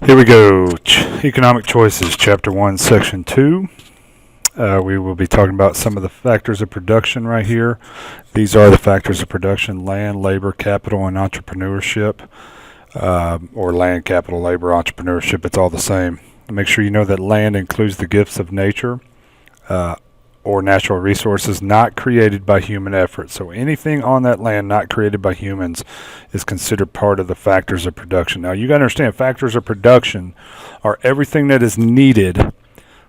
Here we go. Economic Choices, Chapter 1, Section 2. We will be talking about some of the factors of production right here. These are the factors of production: land, labor, capital, and entrepreneurship. Or land, capital, labor, entrepreneurship. It's all the same. Make sure you know that land includes the gifts of nature or natural resources not created by human effort. So anything on that land not created by humans is considered part of the factors of production. Now you got to understand, factors of production are everything that is needed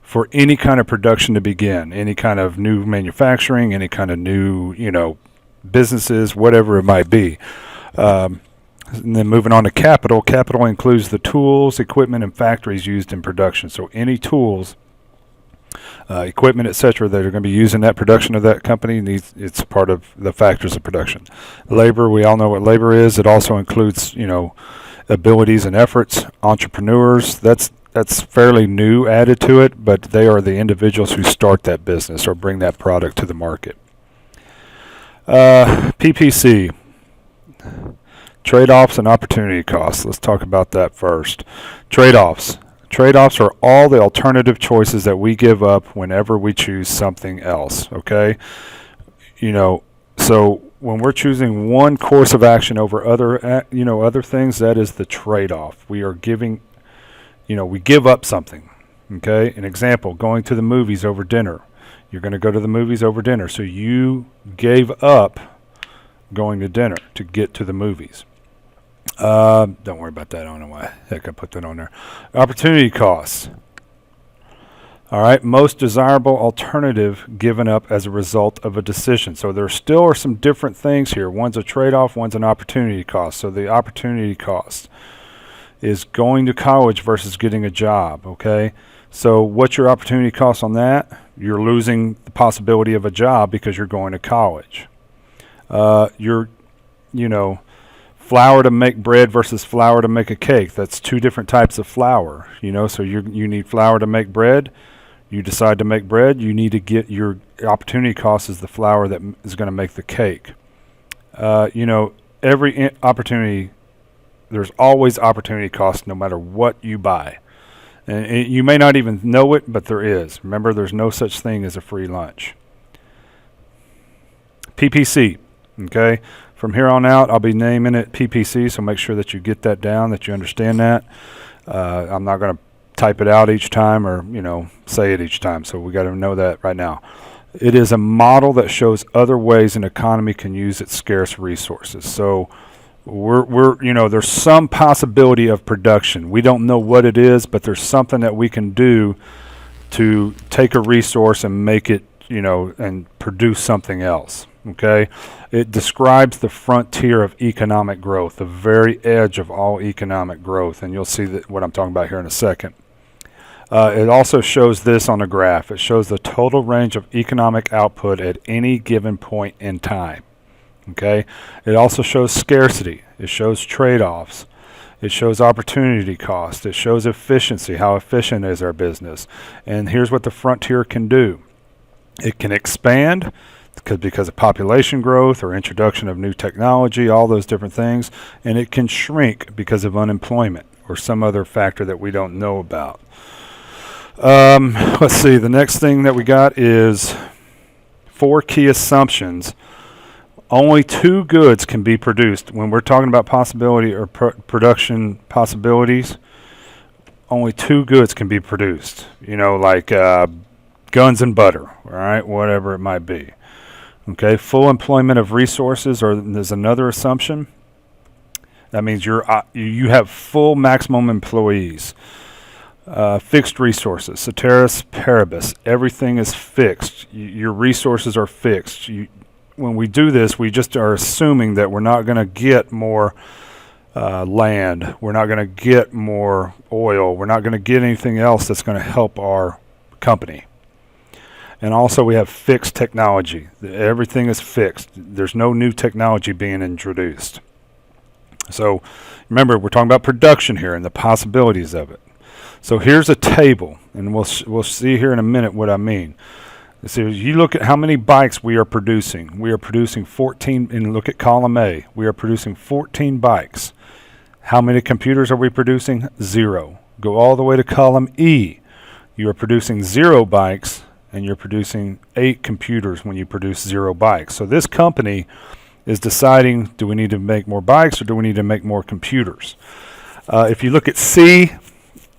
for any kind of production to begin, any kind of new manufacturing, any kind of new, businesses, whatever it might be. And then moving on to capital. Capital includes the tools, equipment, and factories used in production. So any tools, equipment, etc., that are going to be used in that production of that company, it's part of the factors of production. Labor, we all know what labor is. It also includes, abilities and efforts. Entrepreneurs, that's fairly new added to it, but they are the individuals who start that business or bring that product to the market. PPC, trade-offs and opportunity costs. Let's talk about that first. Trade-offs. Trade-offs are all the alternative choices that we give up whenever we choose something else, okay? So when we're choosing one course of action over other things, that is the trade-off. We are giving, we give up something, okay? An example, going to the movies over dinner. You're going to go to the movies over dinner, so you gave up going to dinner to get to the movies. Don't worry about that. I don't know why the heck I put that on there. Opportunity costs. All right, most desirable alternative given up as a result of a decision. So there still are some different things here. One's a trade-off, one's an opportunity cost. So the opportunity cost is going to college versus getting a job, okay? So what's your opportunity cost on that? You're losing the possibility of a job because you're going to college. Flour to make bread versus flour to make a cake. That's two different types of flour, so you need flour to make bread. You decide to make bread, you need to get your opportunity cost is the flour that is going to make the cake. Every opportunity, there's always opportunity cost no matter what you buy. And you may not even know it, but there is. Remember, there's no such thing as a free lunch. PPC, okay? From here on out, I'll be naming it PPC, so make sure that you get that down, that you understand that. I'm not going to type it out each time or, say it each time, so we got to know that right now. It is a model that shows other ways an economy can use its scarce resources. So there's some possibility of production. We don't know what it is, but there's something that we can do to take a resource and make it, and produce something else. Okay, it describes the frontier of economic growth, the very edge of all economic growth, and you'll see what I'm talking about here in a second. It also shows this on a graph. It shows the total range of economic output at any given point in time. Okay, it also shows scarcity. It shows trade-offs. It shows opportunity cost. It shows efficiency, how efficient is our business. And here's what the frontier can do. It can expand because of population growth or introduction of new technology, all those different things, and it can shrink because of unemployment or some other factor that we don't know about. Let's see, the next thing that we got is 4 key assumptions. Only 2 goods can be produced. When we're talking about possibility or production possibilities, only 2 goods can be produced, like guns and butter, all right, whatever it might be. Okay, full employment of resources, or there's another assumption. That means you have full maximum employees. Fixed resources, ceteris paribus. Everything is fixed. Your resources are fixed. When we do this, we just are assuming that we're not going to get more land. We're not going to get more oil. We're not going to get anything else that's going to help our company. And also we have fixed technology. Everything is fixed. There's no new technology being introduced. So remember, we're talking about production here and the possibilities of it. So here's a table, and we'll see here in a minute what I mean. So you look at how many bikes we are producing. We are producing 14, and look at column A. We are producing 14 bikes. How many computers are we producing? 0. Go all the way to column E. You are producing 0 bikes, and you're producing 8 computers when you produce 0 bikes. So this company is deciding, do we need to make more bikes or do we need to make more computers? If you look at C,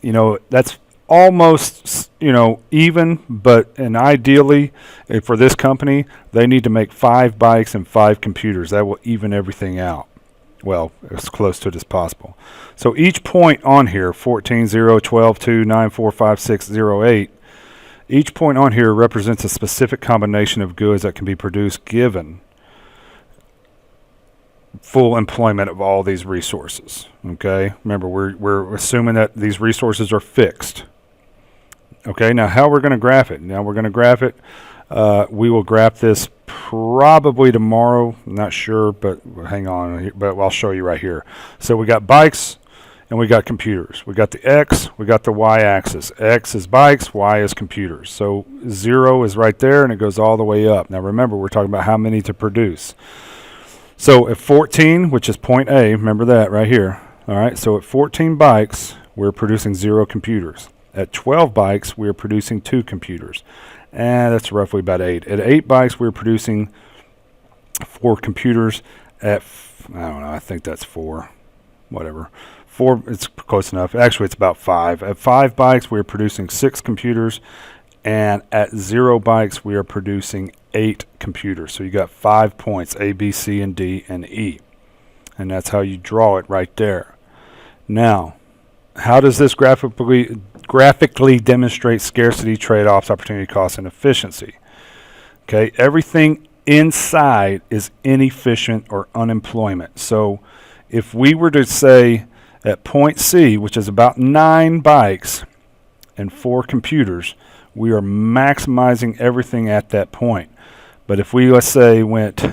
that's almost, even, and ideally, for this company, they need to make 5 bikes and 5 computers. That will even everything out. Well, as close to it as possible. So each point on here, 14, 0, 12, 2, 9, 4, 5, 6, 0, 8, each point on here represents a specific combination of goods that can be produced given full employment of all these resources. Okay, remember we're assuming that these resources are fixed. Okay, now how we're going to graph it? Now we're going to graph it. We will graph this probably tomorrow. I'm not sure, but hang on. But I'll show you right here. So we got bikes and we got computers. We got the X, we got the Y axis. X is bikes, Y is computers. So 0 is right there and it goes all the way up. Now remember, we're talking about how many to produce. So at 14, which is point A, remember that right here. All right, so at 14 bikes, we're producing 0 computers. At 12 bikes, we're producing 2 computers. And that's roughly about 8. At 8 bikes, we're producing 4 computers. At, I don't know, I think that's 4. Whatever. 4, it's close enough. Actually, it's about 5. At 5 bikes, we're producing 6 computers. And at 0 bikes, we are producing 8 computers. So you got 5 points, A, B, C, and D, and E. And that's how you draw it right there. Now, how does this graphically demonstrate scarcity, trade-offs, opportunity costs, and efficiency? Okay, everything inside is inefficient or unemployment. So if we were to say at point C, which is about 9 bikes and 4 computers, we are maximizing everything at that point. But if we, let's say, went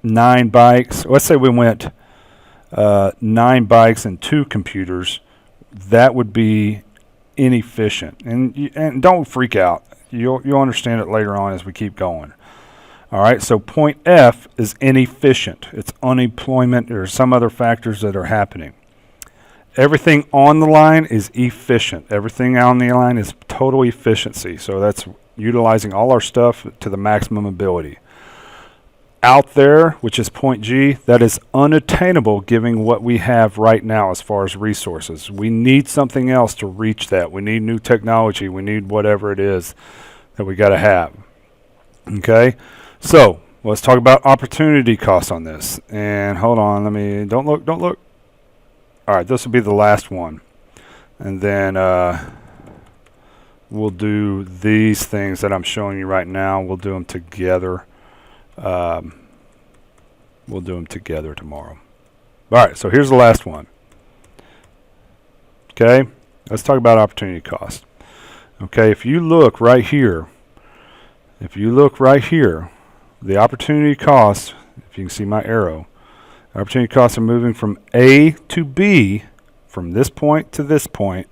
9 bikes, let's say we went 9 bikes and 2 computers, that would be inefficient. And don't freak out. You'll understand it later on as we keep going. All right, so point F is inefficient. It's unemployment or some other factors that are happening. Everything on the line is efficient. Everything on the line is total efficiency. So that's utilizing all our stuff to the maximum ability. Out there, which is point G, that is unattainable given what we have right now as far as resources. We need something else to reach that. We need new technology. We need whatever it is that we got to have. Okay, so let's talk about opportunity costs on this. And hold on, don't look. All right, this will be the last one. And then we'll do these things that I'm showing you right now. We'll do them together. We'll do them together tomorrow. All right, so here's the last one. Okay, let's talk about opportunity cost. Okay, if you look right here, the opportunity cost, if you can see my arrow, opportunity costs are moving from A to B, from this point to this point.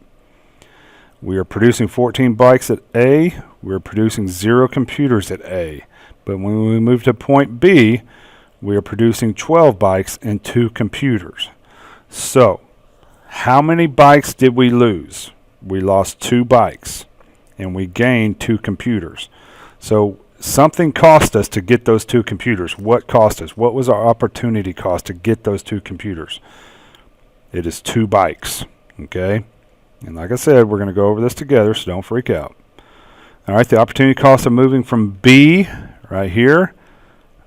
We are producing 14 bikes at A. We're producing 0 computers at A. But when we move to point B, we are producing 12 bikes and 2 computers. So, how many bikes did we lose? We lost 2 bikes, and we gained 2 computers. So, something cost us to get those 2 computers. What cost us? What was our opportunity cost to get those 2 computers? It is 2 bikes, okay? And like I said, we're going to go over this together, so don't freak out. All right, the opportunity cost of moving from B, right here,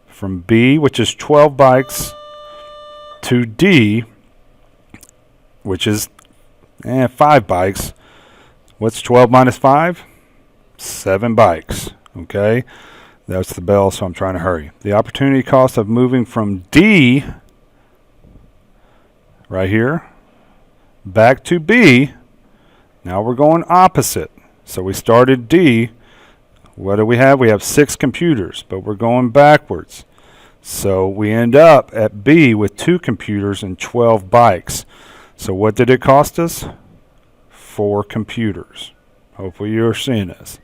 from B, which is 12 bikes, to D, which is 5 bikes. What's 12 minus 5? 7 bikes, okay? That's the bell, so I'm trying to hurry. The opportunity cost of moving from D, right here, back to B. Now we're going opposite. So we started D. What do we have? We have 6 computers, but we're going backwards. So we end up at B with 2 computers and 12 bikes. So what did it cost us? 4 computers. Hopefully you're seeing this.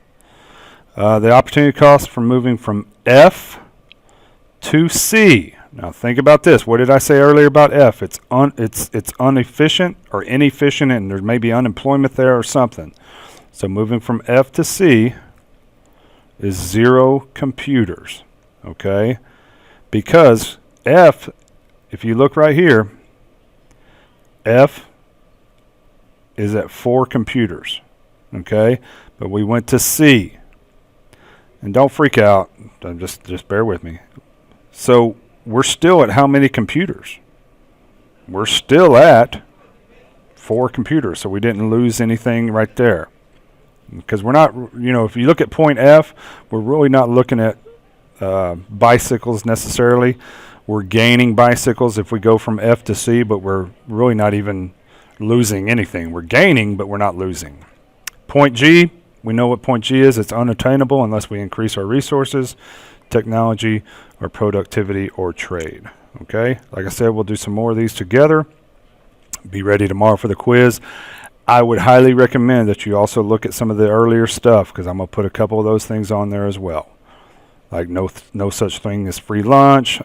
The opportunity cost for moving from F to C. Now think about this. What did I say earlier about F? It's inefficient or inefficient, and there may be unemployment there or something. So moving from F to C is 0 computers, okay? Because F, if you look right here, F is at 4 computers, okay? But we went to C. And don't freak out. Just bear with me. So we're still at how many computers? We're still at 4 computers, so we didn't lose anything right there. Because we're not, if you look at point F, we're really not looking at bicycles necessarily. We're gaining bicycles if we go from F to C, but we're really not even losing anything. We're gaining, but we're not losing. Point G, we know what point G is. It's unattainable unless we increase our resources, technology, or productivity, or trade. Okay? Like I said, we'll do some more of these together. Be ready tomorrow for the quiz. I would highly recommend that you also look at some of the earlier stuff, because I'm going to put a couple of those things on there as well. Like no such thing as free lunch,